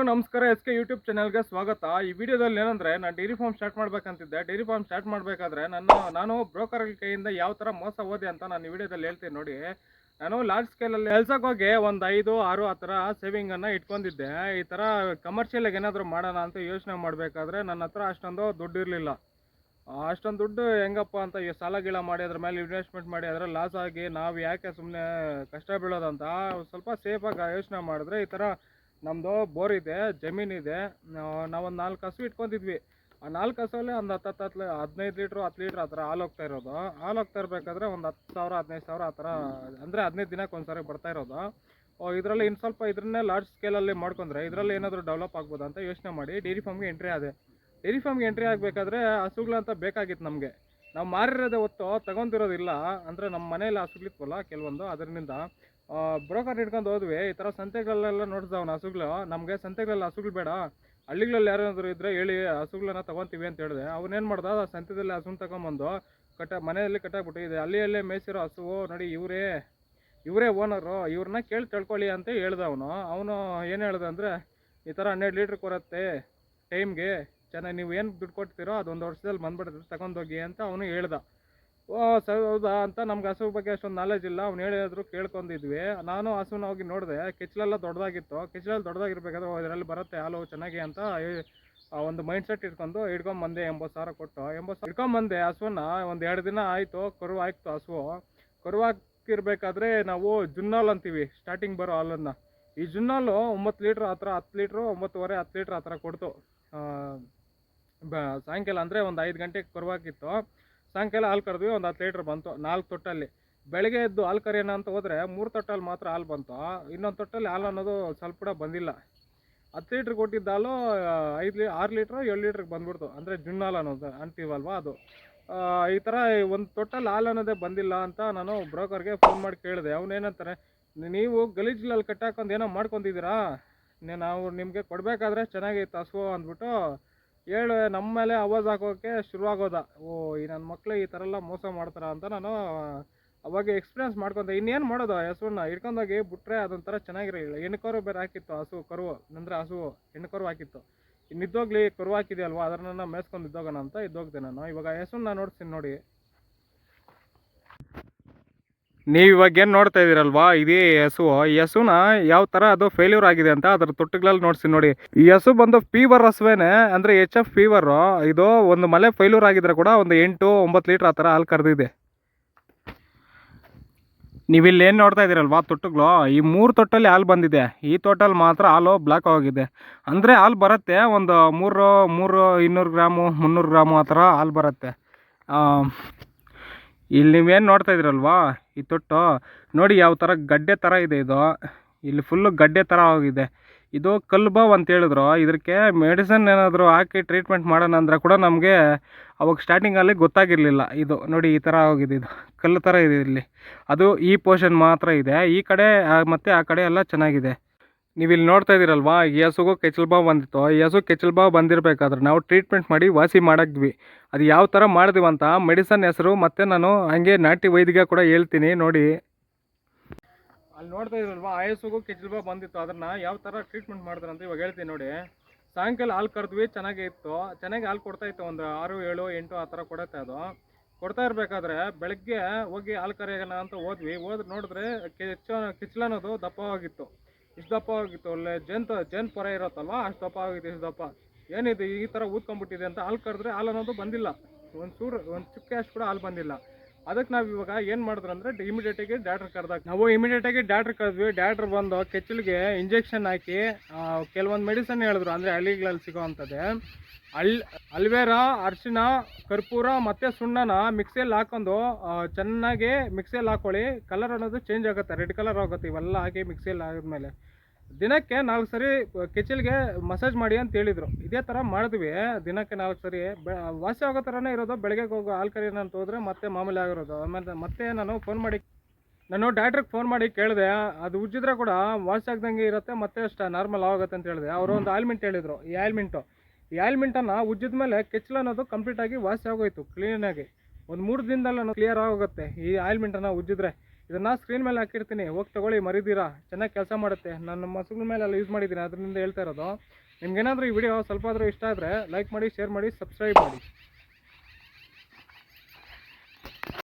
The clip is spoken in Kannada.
ನಮಸ್ಕಾರ. SK ಯೂಟ್ಯೂಬ್ ಚಾನಲ್ಗೆ ಸ್ವಾಗತ. ಈ ವಿಡಿಯೋದಲ್ಲಿ ಏನಂದ್ರೆ ನಾನು ಡೈರಿ ಫಾರ್ಮ್ ಸ್ಟಾರ್ಟ್ ಮಾಡ್ಬೇಕಂತಿದ್ದೆ. ಡೈರಿ ಫಾರ್ಮ್ ಸ್ಟಾರ್ಟ್ ಮಾಡಬೇಕಾದ್ರೆ ನಾನು ಬ್ರೋಕರ್ ಕೈಯಿಂದ ಯಾವ ಥರ ಮೋಸ ಹೋದೆ ಅಂತ ನಾನು ಈ ವಿಡಿಯೋದಲ್ಲಿ ಹೇಳ್ತೀನಿ ನೋಡಿ. ನಾನು ಲಾರ್ಜ್ ಸ್ಕೇಲಲ್ಲಿ ಕೆಲ್ಸಕ್ಕೆ ಹೋಗಿ ಒಂದು 5-6 ಆ ಥರ ಸೇವಿಂಗನ್ನು ಇಟ್ಕೊಂಡಿದ್ದೆ. ಈ ಥರ ಕಮರ್ಷಿಯಲಾಗಿ ಏನಾದರೂ ಮಾಡೋಣ ಅಂತ ಯೋಚನೆ ಮಾಡಬೇಕಾದ್ರೆ ನನ್ನ ಹತ್ರ ಅಷ್ಟೊಂದು ದುಡ್ಡು ಇರಲಿಲ್ಲ. ಅಷ್ಟೊಂದು ದುಡ್ಡು ಹೆಂಗಪ್ಪ ಅಂತ ಸಾಲ ಗೀಳ ಮಾಡಿ ಅದ್ರ ಮೇಲೆ ಇನ್ವೆಸ್ಟ್ಮೆಂಟ್ ಮಾಡಿ ಅದರಲ್ಲಿ ಲಾಸ್ ಆಗಿ ನಾವು ಯಾಕೆ ಸುಮ್ಮನೆ ಕಷ್ಟ ಬೀಳೋದಂತ ಸ್ವಲ್ಪ ಸೇಫಾಗಿ ಯೋಚನೆ ಮಾಡಿದ್ರೆ ಈ ಥರ ನಮ್ಮದು ಬೋರ್ ಇದೆ, ಜಮೀನಿದೆ. ನಾವೊಂದು 4 ಹಸು ಇಟ್ಕೊಂಡಿದ್ವಿ. ಆ 4 ಹಸುವಲ್ಲೇ ಒಂದು 15 ಲೀಟ್ರು 10 ಲೀಟ್ರ್ ಆ ಥರ ಹಾಲು ಹೋಗ್ತಾ ಇರೋದು. ಹಾಲು ಹೋಗ್ತಾ ಇರಬೇಕಾದ್ರೆ ಒಂದು 10,000 15,000 ಆ ಥರ, ಅಂದರೆ 15 ದಿನಕ್ಕೆ ಒಂದು ಸಾರಿ ಬರ್ತಾ ಇರೋದು. ಇದರಲ್ಲಿ ಇನ್ನು ಸ್ವಲ್ಪ ಇದನ್ನೇ ಲಾರ್ಜ್ ಸ್ಕೇಲಲ್ಲಿ ಮಾಡ್ಕೊಂಡ್ರೆ ಇದರಲ್ಲಿ ಏನಾದರೂ ಡೆವಲಪ್ ಆಗ್ಬೋದು ಅಂತ ಯೋಚನೆ ಮಾಡಿ ಡೈರಿ ಫಾರ್ಮ್ಗೆ ಎಂಟ್ರಿ ಆದೆ. ಡೈರಿ ಫಾರ್ಮ್ಗೆ ಎಂಟ್ರಿ ಆಗಬೇಕಾದ್ರೆ ಹಸುಗಳಂತ ಬೇಕಾಗಿತ್ತು ನಮಗೆ. ನಾವು ಮಾರಿರೋದೇ ಹೊತ್ತು ತಗೊಂತಿರೋದಿಲ್ಲ. ಅಂದರೆ ನಮ್ಮ ಮನೆಯಲ್ಲಿ ಹಸುಗಳಿತ್ವಲ್ಲ ಕೆಲವೊಂದು, ಅದರಿಂದ ಬ್ರೋಕರ್ ಹಿಡ್ಕೊಂಡು ಹೋದ್ವಿ. ಈ ಥರ ಸಂತೆಗಳಲ್ಲೆಲ್ಲ ನೋಡಿದವನು ಹಸುಗಳು. ನಮಗೆ ಸಂತೆಗಳಲ್ಲಿ ಹಸುಗಳು ಬೇಡ, ಹಳ್ಳಿಗಳಲ್ಲಿ ಯಾರಾದರೂ ಇದ್ದರೆ ಹೇಳಿ ಹಸುಗಳನ್ನ ತೊಗೊತೀವಿ ಅಂತ ಹೇಳಿದೆ. ಅವನೇನು ಮಾಡ್ದ, ಸಂತೆದಲ್ಲಿ ಹಸುನ ತಗೊಂಬಂದು ಮನೆಯಲ್ಲಿ ಕಟ್ಟಾಕ್ಬಿಟ್ಟು ಇದೆ ಹಳ್ಳಿಯಲ್ಲೇ ಮೇಯಿಸಿರೋ ಹಸು ನೋಡಿ, ಇವರೇ ಓನರು, ಇವ್ರನ್ನ ಕೇಳಿ ತಿಳ್ಕೊಳ್ಳಿ ಅಂತ ಹೇಳ್ದೆ. ಅವನು ಏನು ಹೇಳ್ದೆ ಅಂದರೆ, ಈ ಥರ 12 ಲೀಟ್ರ್ ಕೊರತ್ತೆ ಟೈಮ್ಗೆ, ಚೆನ್ನಾಗಿ ನೀವು ಏನು ದುಡ್ಡು ಕೊಡ್ತೀರೋ ಅದು 1 ವರ್ಷದಲ್ಲಿ ಬಂದ್ಬಿಡ್ತದೆ, ತಗೊಂಡೋಗಿ ಅಂತ ಅವನು ಹೇಳ್ದ. ಹೌದಾ ಅಂತ ನಮ್ಗೆ ಹಸು ಬಗ್ಗೆ ಅಷ್ಟೊಂದು ನಾಲೆಜ್ ಇಲ್ಲ. ಅವ್ನು ಹೇಳಿದ್ರು ಕೇಳ್ಕೊಂಡಿದ್ವಿ. ನಾನು ಹಸುನ ಹೋಗಿ ನೋಡಿದೆ, ಕೆಚ್ಚಲೆಲ್ಲ ದೊಡ್ಡದಾಗಿತ್ತು. ಕೆಚ್ಚಲೆಲ್ಲ ದೊಡ್ಡದಾಗಿರ್ಬೇಕಾದ್ರೆ ಇದರಲ್ಲಿ ಬರುತ್ತೆ ಹಾಲು ಚೆನ್ನಾಗಿ ಅಂತ ಒಂದು ಮೈಂಡ್ ಸೆಟ್ ಹಿಡ್ಕೊಂಬಂದೆ. 80,000 ಕೊಟ್ಟು 80,000 ಹಿಡ್ಕೊಂಬಂದೆ. ಹಸುವನ್ನ ಒಂದು 2 ದಿನ ಆಯಿತು, ಕರು ಆಯ್ತು ಹಸು. ಕರು ಹಾಕಿರ್ಬೇಕಾದ್ರೆ ನಾವು ಜುನ್ನಾಲ್ ಅಂತೀವಿ ಸ್ಟಾರ್ಟಿಂಗ್ ಬರೋ ಹಾಲನ್ನು. ಈ ಜುನ್ನಾಲು 9 ಲೀಟ್ರ್ ಆ ಥರ, 10 ಲೀಟ್ರು 9.5 10 ಲೀಟ್ರ್ ಆ ಥರ ಕೊಡ್ತು. ಸಾಯಂಕಾಲ ಅಂದರೆ ಒಂದು 5 ಗಂಟೆಗೆ ಕರು ಹಾಕಿತ್ತು. ಸಾಯಂಕಾಲ ಹಾಲು ಕರೆದ್ವಿ, ಒಂದು 10 ಲೀಟ್ರ್ ಬಂತು 4 ತೊಟ್ಟಲ್ಲಿ. ಬೆಳಗ್ಗೆ ಎದ್ದು ಹಾಲು ಕರೆಯೋಣ ಅಂತ ಹೋದರೆ 3 ತೊಟ್ಟಲ್ಲಿ ಮಾತ್ರ ಹಾಲು ಬಂತು. ಇನ್ನೊಂದು ತೊಟ್ಟಲ್ಲಿ ಹಾಲು ಅನ್ನೋದು ಸ್ವಲ್ಪ ಕೂಡ ಬಂದಿಲ್ಲ. 10 ಲೀಟ್ರ್ ಕೊಟ್ಟಿದ್ದ ಹಾಲು 6 ಲೀಟ್ರ್ 7 ಲೀಟ್ರಿಗೆ ಬಂದ್ಬಿಡ್ತು. ಅಂದರೆ ಜುನ್ನಾಲ್ ಅನ್ನೋದು ಅಂತೀವಲ್ವ ಅದು. ಈ ಥರ ಒಂದು ತೊಟ್ಟಲ್ಲಿ ಹಾಲು ಅನ್ನೋದೇ ಬಂದಿಲ್ಲ ಅಂತ ನಾನು ಬ್ರೋಕರ್ಗೆ ಫೋನ್ ಮಾಡಿ ಕೇಳಿದೆ. ಅವನೇನಂತಾರೆ, ನೀವು ಗಲೀಜಲ್ಲಿ ಕಟ್ಟಾಕೊಂಡು ಏನೋ ಮಾಡ್ಕೊಂಡಿದ್ದೀರಾ, ನಾವು ನಿಮಗೆ ಕೊಡಬೇಕಾದ್ರೆ ಚೆನ್ನಾಗಿತ್ತು ಹಸು ಅಂದ್ಬಿಟ್ಟು ನಮ್ಮ ಮೇಲೆ ಆವಾಜ್ ಹಾಕೋಕ್ಕೆ ಶುರುವಾಗೋದ. ಈ ನನ್ನ ಮಕ್ಕಳು ಈ ಥರ ಎಲ್ಲ ಮೋಸ ಮಾಡ್ತಾರ ಅಂತ ನಾನು ಅವಾಗ ಎಕ್ಸ್ಪೀರಿಯನ್ಸ್ ಮಾಡ್ಕೊತೆ. ಇನ್ನೇನು ಮಾಡೋದು, ಹಸುವನ್ನ ಹಿಡ್ಕೊಂಡೋಗಿ ಬಿಟ್ರೆ ಅದೊಂಥರ ಚೆನ್ನಾಗಿರಲಿಲ್ಲ. ಹೆಣ್ಣು ಬೇರೆ ಹಾಕಿತ್ತು ಹಸು, ಕರು ಅಂದರೆ ಹಸು ಹೆಣ್ಣು ಕರು ಹಾಕಿತ್ತು. ಇನ್ನಿದ್ದೋಗ್ಲಿ ಕರು ಹಾಕಿದೆಯಲ್ವ, ಅದನ್ನ ಮೇಯಿಸ್ಕೊಂಡು ಇದ್ದೋಗೋಣ ಅಂತ ಇದ್ದೋಗ್ದೆ ನಾನು. ಇವಾಗ ಹಸುವನ್ನ ನೋಡ್ತೀನಿ ನೋಡಿ. ನೀವು ಇವಾಗ ಏನು ನೋಡ್ತಾ ಇದ್ದೀರಲ್ವಾ, ಇದೇ ಹಸು. ಈ ಹಸುನ ಯಾವ ಥರ ಅದು ಫೇಲ್ಯೂರ್ ಆಗಿದೆ ಅಂತ ಅದರ ತೊಟ್ಟುಗಳಲ್ಲಿ ನೋಡ್ಸಿ ನೋಡಿ. ಈ ಹಸು ಬಂದು ಫೀವರ್ ಹಸುವೇನೆ, ಅಂದರೆ HF ಫೀವರು. ಇದು ಒಂದು ಮಳೆ ಫೇಲ್ಯೂರ್ ಆಗಿದ್ರೆ ಕೂಡ ಒಂದು 8-9 ಲೀಟ್ರ್ ಆ ಥರ ಹಾಲು ಕರೆದಿದೆ. ನೀವಿಲ್ಲಿ ಏನು ನೋಡ್ತಾ ಇದ್ದೀರಲ್ವಾ ತೊಟ್ಟುಗಳು, ಈ 3 ತೊಟ್ಟಲ್ಲಿ ಹಾಲು ಬಂದಿದೆ. ಈ ತೊಟ್ಟಲ್ಲಿ ಮಾತ್ರ ಹಾಲು ಬ್ಲಾಕ್ ಆಗಿದೆ. ಅಂದರೆ ಹಾಲು ಬರುತ್ತೆ ಒಂದು 200 ಗ್ರಾಮು 300 ಗ್ರಾಮು ಆ ಥರ ಹಾಲು ಬರುತ್ತೆ. ಇಲ್ಲಿ ನೀವೇನು ನೋಡ್ತಾ ಇದ್ದೀರಲ್ವಾ, ಈ ತೊಟ್ಟು ನೋಡಿ ಯಾವ ಥರ ಗಡ್ಡೆ ಥರ ಇದೆ. ಇದು ಇಲ್ಲಿ ಫುಲ್ಲು ಗಡ್ಡೆ ಥರ ಆಗಿದೆ. ಇದು ಕಲ್ಬಾವ್ ಅಂತ ಹೇಳಿದ್ರು. ಇದಕ್ಕೆ ಮೆಡಿಸನ್ ಏನಾದರೂ ಹಾಕಿ ಟ್ರೀಟ್ಮೆಂಟ್ ಮಾಡೋಣ ಅಂದರೆ ಕೂಡ ನಮಗೆ ಅವಾಗ ಸ್ಟಾರ್ಟಿಂಗಲ್ಲಿ ಗೊತ್ತಾಗಿರಲಿಲ್ಲ. ಇದು ನೋಡಿ ಈ ಥರ ಆಗಿದೆ, ಇದು ಕಲ್ಲು ಥರ ಇದೆ. ಇಲ್ಲಿ ಅದು ಈ ಪೋರ್ಷನ್ ಮಾತ್ರ ಇದೆ, ಈ ಕಡೆ ಮತ್ತು ಆ ಕಡೆ ಎಲ್ಲ ಚೆನ್ನಾಗಿದೆ. ನೀವು ಇಲ್ಲಿ ನೋಡ್ತಾ ಇದ್ದೀರಲ್ವಾ, ಈ ಹಸುಗೂ ಕೆಚ್ಚಲ್ಬಾವು ಬಂದಿತ್ತು. ಈ ಹಸು ಕೆಚ್ಚಲ್ಬಾವು ಬಂದಿರಬೇಕಾದ್ರೆ ನಾವು ಟ್ರೀಟ್ಮೆಂಟ್ ಮಾಡಿ ವಾಸಿ ಮಾಡಿದ್ವಿ. ಅದು ಯಾವ ಥರ ಮಾಡಿದ್ವಿ ಮೆಡಿಸನ್ ಹೆಸರು ಮತ್ತು ನಾನು ಹಂಗೆ ನಾಟಿ ವೈದ್ಯ ಕೂಡ ಹೇಳ್ತೀನಿ ನೋಡಿ. ಅಲ್ಲಿ ನೋಡ್ತಾ ಇದ್ರಲ್ವಾ, ಆ ಹಸುಗೂ ಕೆಚ್ಚಲ್ಬಾವು ಬಂದಿತ್ತು. ಅದನ್ನು ಯಾವ ಥರ ಟ್ರೀಟ್ಮೆಂಟ್ ಮಾಡಿದ್ರು ಅಂತ ಇವಾಗ ಹೇಳ್ತೀನಿ ನೋಡಿ. ಸಾಯಂಕಾಲ ಹಾಲು ಕರೆದ್ವಿ, ಚೆನ್ನಾಗೇ ಇತ್ತು, ಚೆನ್ನಾಗಿ ಹಾಲು ಕೊಡ್ತಾ ಇತ್ತು. ಒಂದು 6, 7, 8 ಆ ಥರ ಕೊಡುತ್ತೆ. ಅದು ಕೊಡ್ತಾ ಇರಬೇಕಾದ್ರೆ ಬೆಳಗ್ಗೆ ಹೋಗಿ ಹಾಲು ಕರೆಯೋಣ ಅಂತ ಹೋದ್ವಿ. ನೋಡಿದ್ರೆ ಕೆಚ್ಚಲನ್ನೋದು ದಪ್ಪವಾಗಿತ್ತು. ಇಷ್ಟು ದಪ್ಪ ಆಗಿತ್ತು. ಒಳ್ಳೆ ಜೇನು ಪೊರೆ ಇರುತ್ತಲ್ವ, ಅಷ್ಟು ದಪ್ಪ ಆಗಿತ್ತು. ಇಷ್ಟು ದಪ್ಪ ಏನಿದು ಈ ಥರ ಊದ್ಕೊಂಡ್ಬಿಟ್ಟಿದೆ ಅಂತ ಹಾಲು ಕರೆದ್ರೆ ಹಾಲು ಅನ್ನೋದು ಬಂದಿಲ್ಲ. ಒಂದು ಚುಕ್ಕೆ ಅಷ್ಟು ಕೂಡ ಹಾಲು ಬಂದಿಲ್ಲ. ಅದಕ್ಕೆ ನಾವು ಇವಾಗ ಏನು ಮಾಡಿದ್ರು ಅಂದರೆ ಇಮಿಡಿಯೇಟಾಗಿ ಡಾಕ್ಟ್ರ್ ಕರೆದಾಗ ನಾವು ಇಮಿಡಿಯೇಟಾಗಿ ಡಾಕ್ಟ್ರ್ ಕರೆದ್ವಿ. ಡಾಕ್ಟ್ರ್ ಬಂದು ಕೆಚ್ಚಲಿಗೆ ಇಂಜೆಕ್ಷನ್ ಹಾಕಿ ಕೆಲವೊಂದು ಮೆಡಿಸನ್ ಹೇಳಿದ್ರು. ಅಂದರೆ ಹಳ್ಳಿಗಳಲ್ಲಿ ಸಿಗೋವಂಥದ್ದೇ ಅಲ್ವೇರಾ, ಅರಿಶಿನ, ಕರ್ಪೂರ ಮತ್ತು ಸುಣ್ಣನ ಮಿಕ್ಸಿಯಲ್ಲಿ ಹಾಕೊಂಡು ಚೆನ್ನಾಗಿ ಮಿಕ್ಸಿಯಲ್ಲಿ ಹಾಕ್ಕೊಳ್ಳಿ. ಕಲರ್ ಅನ್ನೋದು ಚೇಂಜ್ ಆಗುತ್ತೆ, ರೆಡ್ ಕಲರ್ ಆಗುತ್ತೆ. ಇವೆಲ್ಲ ಹಾಕಿ ಮಿಕ್ಸಿಯಲ್ಲಿ ಆದಮೇಲೆ ದಿನಕ್ಕೆ 4 ಸರಿ ಕೆಚ್ಚಲಿಗೆ ಮಸಾಜ್ ಮಾಡಿ ಅಂತ ಹೇಳಿದರು. ಇದೇ ಥರ ಮಾಡಿದ್ವಿ. ದಿನಕ್ಕೆ 4 ಸರಿ ವಾಸಿ ಆಗೋ ಥರನೇ ಇರೋದು. ಬೆಳಗ್ಗೆ ಹೋಗೋ ಹಾಲು ಕರೆಯೋಣ ಅಂತ ಹೋದರೆ ಮತ್ತೆ ಮಾಮೂಲಿ ಆಗಿರೋದು. ಆಮೇಲೆ ಮತ್ತೆ ನಾನು ಡಾಕ್ಟ್ರಿಗೆ ಫೋನ್ ಮಾಡಿ ಕೇಳಿದೆ. ಅದು ಉಜ್ಜಿದ್ರೆ ಕೂಡ ವಾಸಿ ಆಗ್ದಂಗೆ ಇರುತ್ತೆ, ಮತ್ತೆ ನಾರ್ಮಲ್ ಆಗುತ್ತೆ ಅಂತ ಹೇಳಿದೆ. ಅವರು ಒಂದು ಆಯಿಲ್ಮೆಂಟ್ ಹೇಳಿದರು. ಈ ಆಯಿಲ್ಮೆಂಟನ್ನು ಉಜ್ಜಿದ ಮೇಲೆ ಕೆಚ್ಚಲು ಅನ್ನೋದು ಕಂಪ್ಲೀಟಾಗಿ ವಾಸಿ ಆಗೋಯ್ತು ಕ್ಲೀನಾಗಿ. ಒಂದು 3 ದಿನದಲ್ಲಿ ಕ್ಲಿಯರ್ ಆಗೋಗುತ್ತೆ ಈ ಆಯಿಲ್ಮೆಂಟನ್ನು ಉಜ್ಜಿದ್ರೆ. ಇದನ್ನು ಸ್ಕ್ರೀನ್ ಮೇಲೆ ಹಾಕಿರ್ತೀನಿ, ಹೋಗಿ ತೊಗೊಳ್ಳಿ, ಮರಿದಿರಾ. ಚೆನ್ನಾಗಿ ಕೆಲಸ ಮಾಡುತ್ತೆ. ನಾನು ಮಸುಗಳ ಮೇಲೆಲ್ಲ ಯೂಸ್ ಮಾಡಿದ್ದೀನಿ, ಅದರಿಂದ ಹೇಳ್ತಾ ಇರೋದು. ನಿಮ್ಗೇನಾದರೂ ಈ ವಿಡಿಯೋ ಸ್ವಲ್ಪ ಆದರೂ ಇಷ್ಟ ಆದರೆ ಲೈಕ್ ಮಾಡಿ, ಶೇರ್ ಮಾಡಿ, ಸಬ್ಸ್ಕ್ರೈಬ್ ಮಾಡಿ.